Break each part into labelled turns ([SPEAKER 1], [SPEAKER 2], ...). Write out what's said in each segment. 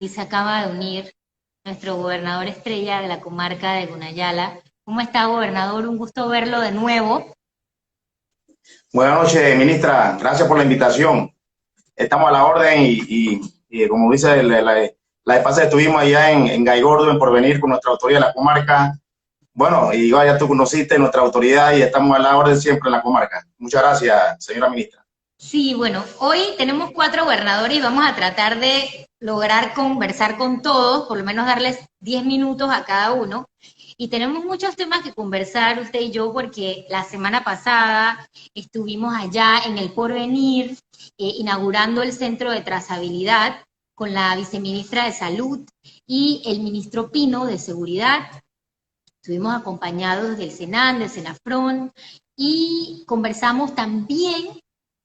[SPEAKER 1] y se acaba de unir nuestro gobernador estrella de la comarca de Gunayala. ¿Cómo está, gobernador? Un gusto verlo de nuevo.
[SPEAKER 2] Buenas noches, ministra. Gracias por la invitación. Estamos a la orden y como dice, la vez pasada estuvimos allá en Gaigordo, en Porvenir, con nuestra autoridad de la comarca. Bueno, y vaya, tú conociste nuestra autoridad y estamos a la orden siempre en la comarca. Muchas gracias, señora ministra.
[SPEAKER 1] Sí, bueno, hoy tenemos 4 gobernadores y vamos a tratar de lograr conversar con todos, por lo menos darles 10 minutos a cada uno. Y tenemos muchos temas que conversar usted y yo porque la semana pasada estuvimos allá en el Porvenir inaugurando el centro de trazabilidad con la viceministra de Salud y el ministro Pino de Seguridad. Estuvimos acompañados del Senan, del Senafrón y conversamos también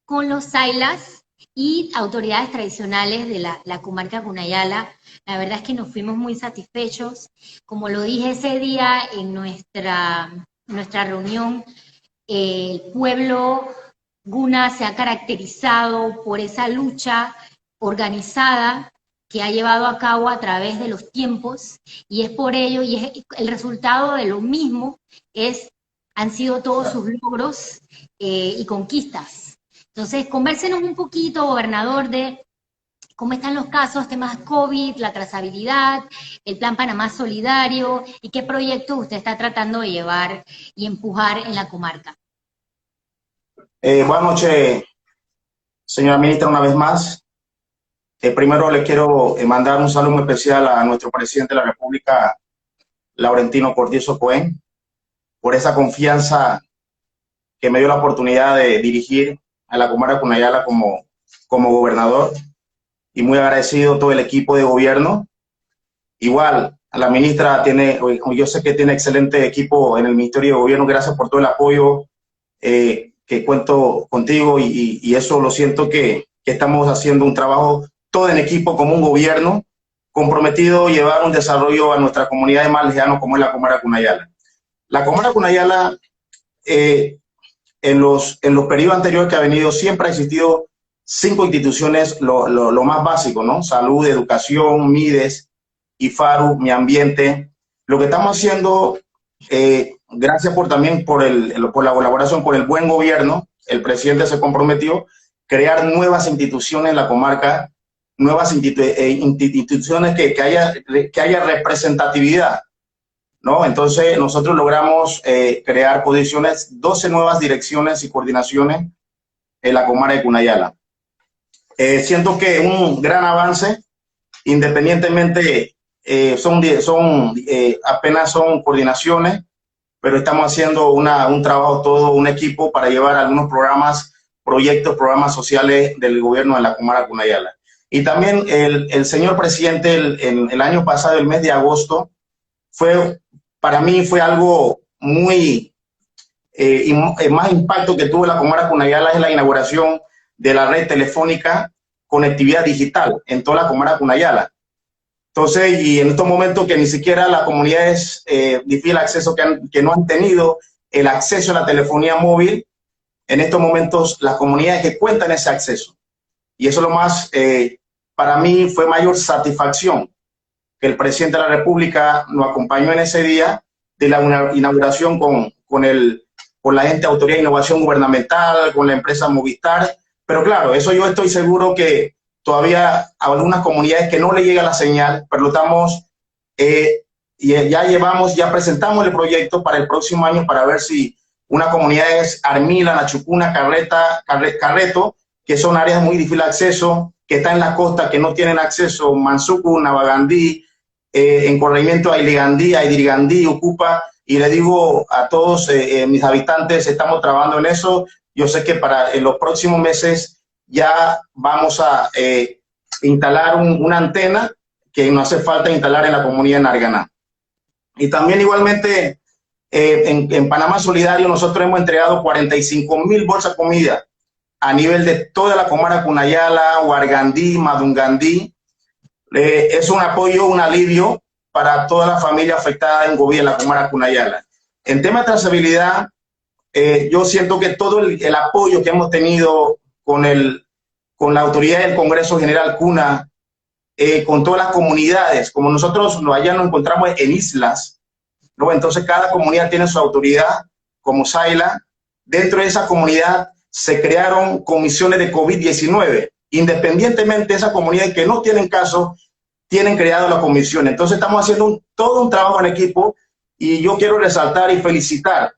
[SPEAKER 1] con los Sailas y autoridades tradicionales de la comarca Gunayala. La verdad es que nos fuimos muy satisfechos. Como lo dije ese día en nuestra reunión, el pueblo Guna se ha caracterizado por esa lucha organizada que ha llevado a cabo a través de los tiempos, y es por ello, y es el resultado de lo mismo, han sido todos sus logros y conquistas. Entonces, convérsenos un poquito, gobernador, de cómo están los casos, temas COVID, la trazabilidad, el Plan Panamá Solidario, y qué proyectos usted está tratando de llevar y empujar en la comarca.
[SPEAKER 2] Buenas noches, señora ministra, una vez más. Primero le quiero mandar un saludo muy especial a nuestro presidente de la República, Laurentino Cortizo Cohen, por esa confianza que me dio la oportunidad de dirigir a la comarca Gunayala como gobernador, y muy agradecido todo el equipo de gobierno. Igual, a la ministra yo sé que tiene excelente equipo en el Ministerio de Gobierno. Gracias por todo el apoyo que cuento contigo y eso lo siento que estamos haciendo un trabajo todo en equipo como un gobierno comprometido a llevar un desarrollo a nuestras comunidades más lejanas como es la comarca Gunayala. La comarca Gunayala, en los periodos anteriores que ha venido, siempre ha existido 5 instituciones, lo más básico, ¿no? Salud, educación, MIDES, IFARU, Mi Ambiente. Lo que estamos haciendo, gracias también por la colaboración, por el buen gobierno, el presidente se comprometió crear nuevas instituciones en la comarca, nuevas instituciones que haya representatividad, ¿no? Entonces nosotros logramos crear posiciones, 12 nuevas direcciones y coordinaciones en la comarca de Gunayala. Siento que un gran avance, independientemente apenas son coordinaciones, pero estamos haciendo un trabajo todo, un equipo para llevar algunos programas sociales del gobierno de la comarca Gunayala. Y también el señor presidente el año pasado, el mes de agosto, para mí fue algo muy, más impacto que tuvo la comarca Gunayala es la inauguración de la red telefónica conectividad digital en toda la comarca Gunayala. Entonces, y en estos momentos que ni siquiera las comunidades difícil acceso que no han tenido el acceso a la telefonía móvil, en estos momentos las comunidades que cuentan ese acceso. Y eso es lo más, para mí fue mayor satisfacción que el presidente de la República nos acompañó en ese día de la inauguración con la gente Autoridad de Innovación Gubernamental, con la empresa Movistar. Pero claro, eso yo estoy seguro que todavía hay algunas comunidades que no le llega la señal, pero estamos, ya presentamos el proyecto para el próximo año para ver si una comunidad es Armila, Nachucuna, Carreto, que son áreas muy difíciles de acceso, que están en la costa, que no tienen acceso, Mansucu, Navagandí, en corregimiento a Iligandí, a Idirigandí, Ocupa, y le digo a todos mis habitantes, estamos trabajando en eso. Yo sé que para los próximos meses ya vamos a instalar una antena que no hace falta instalar en la comunidad de Narganá. Y también igualmente en Panamá Solidario nosotros hemos entregado 45,000 bolsas de comida a nivel de toda la comarca Gunayala, Huargandí, Madungandí. Es un apoyo, un alivio para toda la familia afectada en gobierno, la comarca Gunayala. En tema de trazabilidad, yo siento que todo el apoyo que hemos tenido con la autoridad del Congreso General CUNA, con todas las comunidades. Como nosotros allá nos encontramos en islas, ¿no? Entonces cada comunidad tiene su autoridad, como Saila. Dentro de esa comunidad se crearon comisiones de COVID-19. Independientemente de esa comunidad que no tienen caso, tienen creado la comisión. Entonces estamos haciendo todo un trabajo en equipo, y yo quiero resaltar y felicitar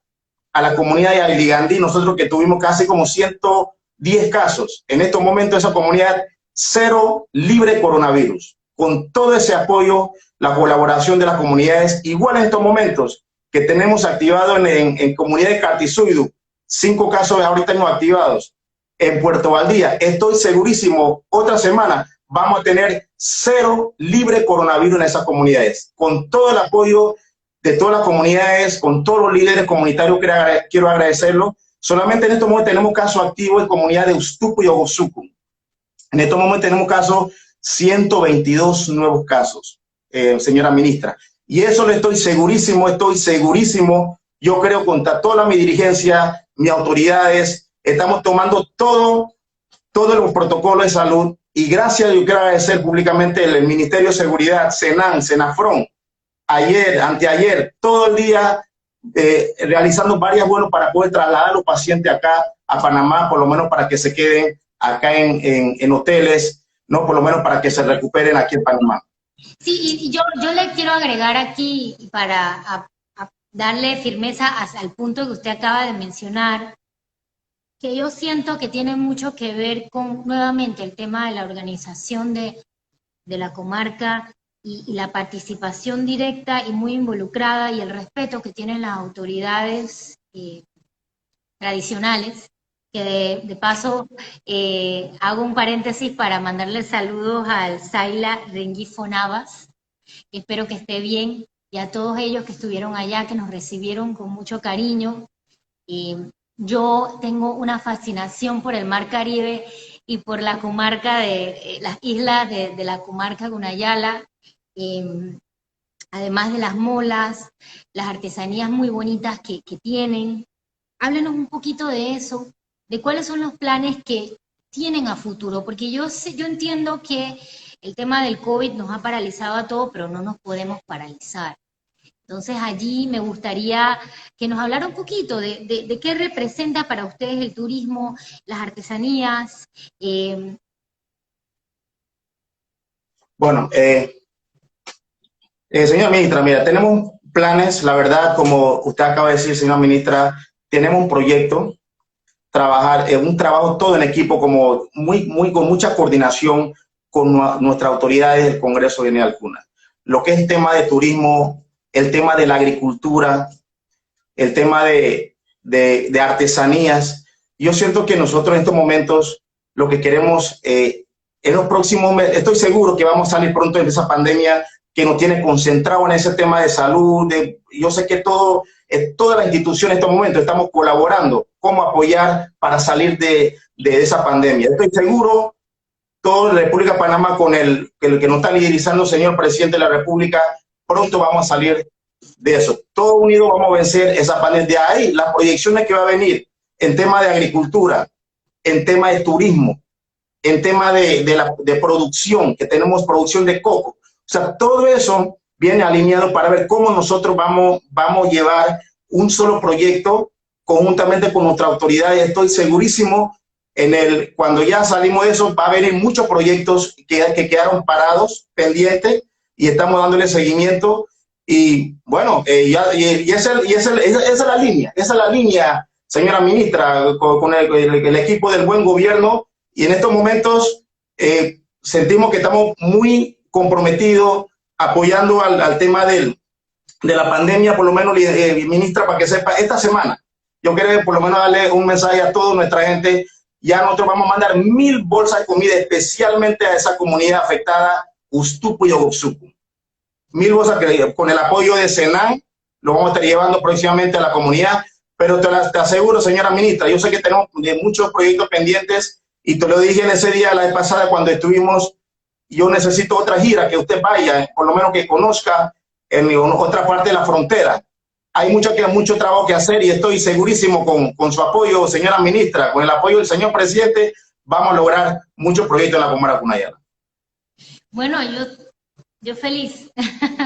[SPEAKER 2] a la comunidad de Ailigandí. Nosotros que tuvimos casi como 110 casos. En estos momentos esa comunidad cero libre de coronavirus. Con todo ese apoyo, la colaboración de las comunidades, igual en estos momentos que tenemos activado en comunidad de Cartizuidu, 5 casos ahorita no activados. En Puerto Valdía, estoy segurísimo, otra semana vamos a tener cero libre coronavirus en esas comunidades. Con todo el apoyo de todas las comunidades, con todos los líderes comunitarios, quiero agradecerlo. Solamente en estos momentos tenemos casos activos en comunidad de Ustupu y Ogosuku. En estos momentos tenemos casos, 122 nuevos casos, señora ministra. Y eso lo estoy segurísimo. Yo creo con toda mi dirigencia, mis autoridades, estamos tomando todos los protocolos de salud. Y gracias, yo quiero agradecer públicamente el Ministerio de Seguridad, Senan, Senafrón, ayer, anteayer, todo el día realizando varios vuelos para poder trasladar a los pacientes acá a Panamá, por lo menos para que se queden acá en hoteles, no, por lo menos para que se recuperen aquí en Panamá.
[SPEAKER 1] Sí, y yo le quiero agregar aquí para darle firmeza al punto que usted acaba de mencionar, que yo siento que tiene mucho que ver con, nuevamente, el tema de la organización de la comarca y la participación directa y muy involucrada y el respeto que tienen las autoridades tradicionales, que de paso hago un paréntesis para mandarle saludos al Saila Rengifo Navas, espero que esté bien, y a todos ellos que estuvieron allá, que nos recibieron con mucho cariño. Yo tengo una fascinación por el Mar Caribe y por la comarca de las islas de la comarca Gunayala, además de las molas, las artesanías muy bonitas que tienen. Háblenos un poquito de eso, de cuáles son los planes que tienen a futuro, porque yo entiendo que el tema del COVID nos ha paralizado a todos, pero no nos podemos paralizar. Entonces allí me gustaría que nos hablara un poquito de qué representa para ustedes el turismo, las artesanías.
[SPEAKER 2] Bueno, señora ministra, mira, tenemos planes, la verdad, como usted acaba de decir, señora ministra, tenemos un proyecto, un trabajo todo en equipo, como con mucha coordinación con nuestras autoridades del Congreso de Nealcuna. Lo que es el tema de turismo, el tema de la agricultura, el tema de artesanías. Yo siento que nosotros en estos momentos lo que queremos, en los próximos meses, estoy seguro que vamos a salir pronto de esa pandemia que nos tiene concentrado en ese tema de salud. Yo sé que todas las instituciones en estos momentos estamos colaborando, cómo apoyar para salir de esa pandemia. Estoy seguro, toda la República de Panamá, con el que nos está liderizando el señor presidente de la República, pronto vamos a salir de eso. Todos unidos vamos a vencer esa pandemia. De ahí, las proyecciones que va a venir en tema de agricultura, en tema de turismo, en tema de producción, que tenemos producción de coco. O sea, todo eso viene alineado para ver cómo nosotros vamos a llevar un solo proyecto conjuntamente con nuestra autoridad. Y estoy segurísimo, cuando ya salimos de eso, va a venir muchos proyectos que quedaron parados, pendientes, y estamos dándole seguimiento. Y bueno, esa es la línea, señora ministra, con el equipo del buen gobierno. Y en estos momentos sentimos que estamos muy comprometidos apoyando al tema de la pandemia, por lo menos, ministra, para que sepa, esta semana, yo quiero por lo menos darle un mensaje a toda nuestra gente. Ya nosotros vamos a mandar 1000 bolsas de comida especialmente a esa comunidad afectada, Ustupu y Ogosuku. 1000 bolsas que con el apoyo de Senan lo vamos a estar llevando próximamente a la comunidad. Pero te aseguro, señora ministra, yo sé que tenemos muchos proyectos pendientes y te lo dije en ese día, la vez pasada, cuando estuvimos. Yo necesito otra gira, que usted vaya, por lo menos que conozca en otra parte de la frontera. Hay mucho trabajo que hacer y estoy segurísimo con su apoyo, señora ministra, con el apoyo del señor presidente, vamos a lograr muchos proyectos en la comarca Gunayala.
[SPEAKER 1] Bueno, yo feliz.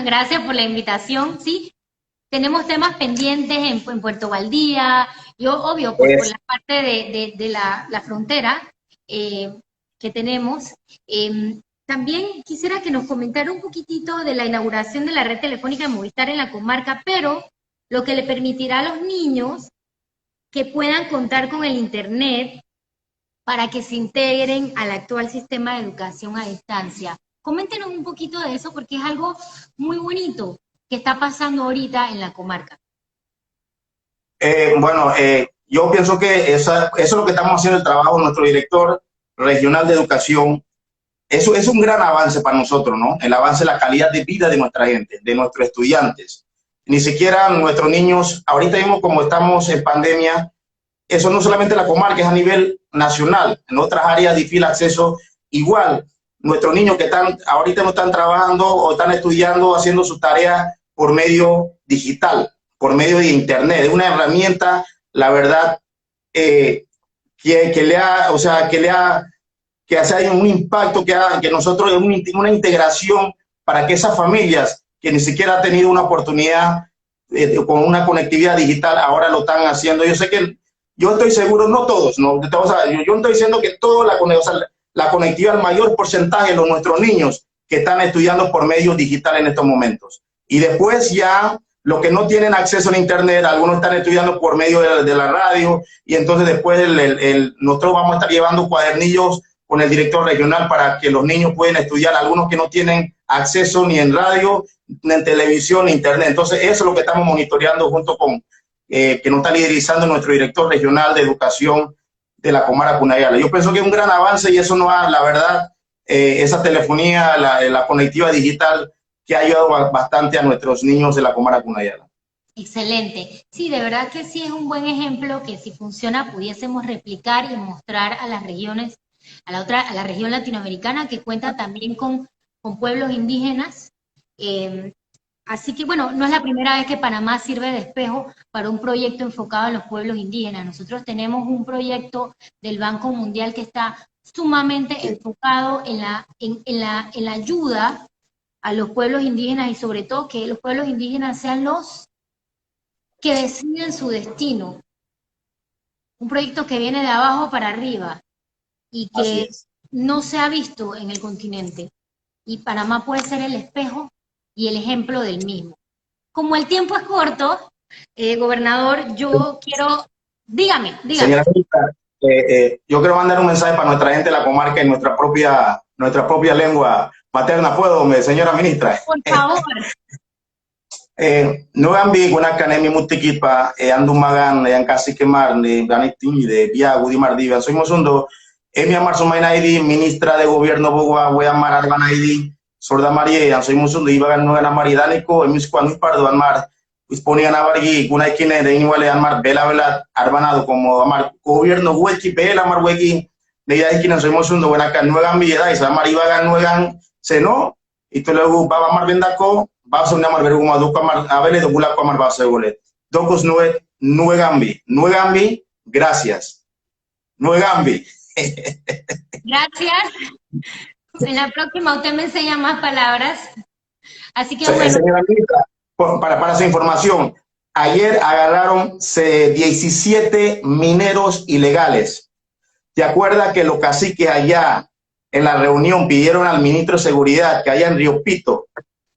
[SPEAKER 1] Gracias por la invitación. Sí, tenemos temas pendientes en Puerto Valdía. Yo, obvio, por
[SPEAKER 2] Es,
[SPEAKER 1] la parte de la frontera eh, que tenemos. También quisiera que nos comentara un poquitito de la inauguración de la red telefónica de Movistar en la comarca, pero lo que le permitirá a los niños que puedan contar con el Internet para que se integren al actual sistema de educación a distancia. Coméntenos un poquito de eso porque es algo muy bonito que está pasando ahorita en la comarca.
[SPEAKER 2] bueno, yo pienso que eso es lo que estamos haciendo el trabajo, nuestro director regional de educación. Eso es un gran avance para nosotros, ¿no? El avance de la calidad de vida de nuestra gente, de nuestros estudiantes. Ni siquiera nuestros niños, ahorita mismo como estamos en pandemia, eso no solamente la comarca, es a nivel nacional. En otras áreas difícil acceso. Igual, nuestros niños que están ahorita no están trabajando o están estudiando, haciendo sus tareas por medio digital, por medio de internet. Es una herramienta, la verdad, que le ha, o sea, que hace un impacto, que nosotros, una integración para que esas familias que ni siquiera han tenido una oportunidad con una conectividad digital, ahora lo están haciendo. Yo sé que yo estoy seguro, no todos, no, o sea, yo no estoy diciendo que toda o sea, la conectividad, el mayor porcentaje de nuestros niños que están estudiando por medios digitales en estos momentos. Y después ya los que no tienen acceso a internet, algunos están estudiando por medio de la radio, y entonces después nosotros vamos a estar llevando cuadernillos con el director regional para que los niños puedan estudiar, algunos que no tienen acceso ni en radio, ni en televisión, ni internet. Entonces eso es lo que estamos monitoreando junto con que nos está liderizando nuestro director regional de educación de la Comara Cunayala. Yo pienso que es un gran avance y eso no ha, la verdad, esa telefonía, la conectividad digital que ha ayudado bastante a nuestros niños de la Comara Cunayala.
[SPEAKER 1] Excelente. Sí, de verdad que sí es un buen ejemplo que si funciona pudiésemos replicar y mostrar a las regiones, a la región latinoamericana que cuenta también con pueblos indígenas. Eh, Así que bueno, no es la primera vez que Panamá sirve de espejo para un proyecto enfocado en los pueblos indígenas. Nosotros tenemos un proyecto del Banco Mundial que está sumamente enfocado en la ayuda a los pueblos indígenas y sobre todo que los pueblos indígenas sean los que deciden su destino. Un proyecto que viene de abajo para arriba y
[SPEAKER 2] Así
[SPEAKER 1] que
[SPEAKER 2] es.
[SPEAKER 1] no se ha visto en el continente. Y Panamá puede ser el espejo y el ejemplo del mismo. Como el tiempo es corto, gobernador, yo quiero, dígame.
[SPEAKER 2] Señora ministra, yo quiero mandar un mensaje para nuestra gente de la comarca en nuestra propia lengua materna. ¿Puedo, señora ministra?
[SPEAKER 1] Por favor.
[SPEAKER 2] No ambi guna kanemi mutikipa andu magan yang kasih kemar ni ganit tinggi de via gudi mardiva. Soy mosundo emi amar sumaina idi ministra de gobierno bogua we amar arbana idi sorda marie yang soy mosundo iba gan no gana maridaniko emis kuan pardo amar disponian abargi guna ikine de igual amar vela arbanado como amar gobierno huequi vela amar huequi de ya ikine soy mosundo buena kan no ambi da isa amar iba gan no gan seno y tú luego va amar vendako basa una mar verguma do kamar avele do gula kamar basa gole docos nue gambi gracias nue gambi.
[SPEAKER 1] Gracias. En la próxima usted me enseña más palabras. Así que bueno.
[SPEAKER 2] Señora ministra, para su información, ayer agarraron 17 mineros ilegales. ¿Te acuerdas que los caciques allá en la reunión pidieron al ministro de Seguridad que allá en Río Pito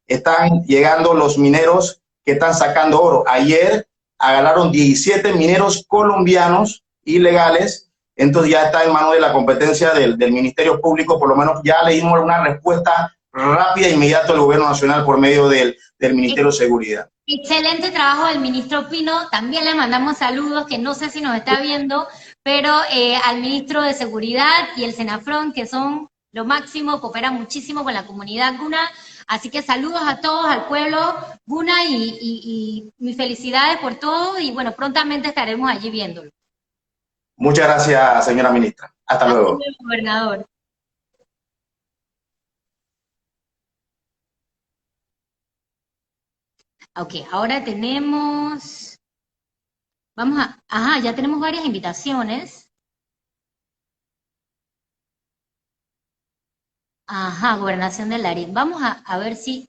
[SPEAKER 2] están llegando los mineros que están sacando oro? Ayer agarraron 17 mineros colombianos ilegales, entonces ya está en manos de la competencia del Ministerio Público. Por lo menos ya le dimos una respuesta rápida e inmediata al gobierno nacional por medio del Ministerio de Seguridad.
[SPEAKER 1] Excelente trabajo del ministro Pino, también le mandamos saludos, que no sé si nos está viendo, pero al ministro de Seguridad y el Senafrón, que son lo máximo, cooperan muchísimo con la comunidad guna, así que saludos a todos, al pueblo guna y mis felicidades por todo, y bueno, prontamente estaremos allí viéndolo.
[SPEAKER 2] Muchas gracias, señora ministra. Hasta luego.
[SPEAKER 1] Hasta luego, gobernador. Ok, ahora tenemos, ya tenemos varias invitaciones. Ajá, Gobernación de Larín. Vamos a ver si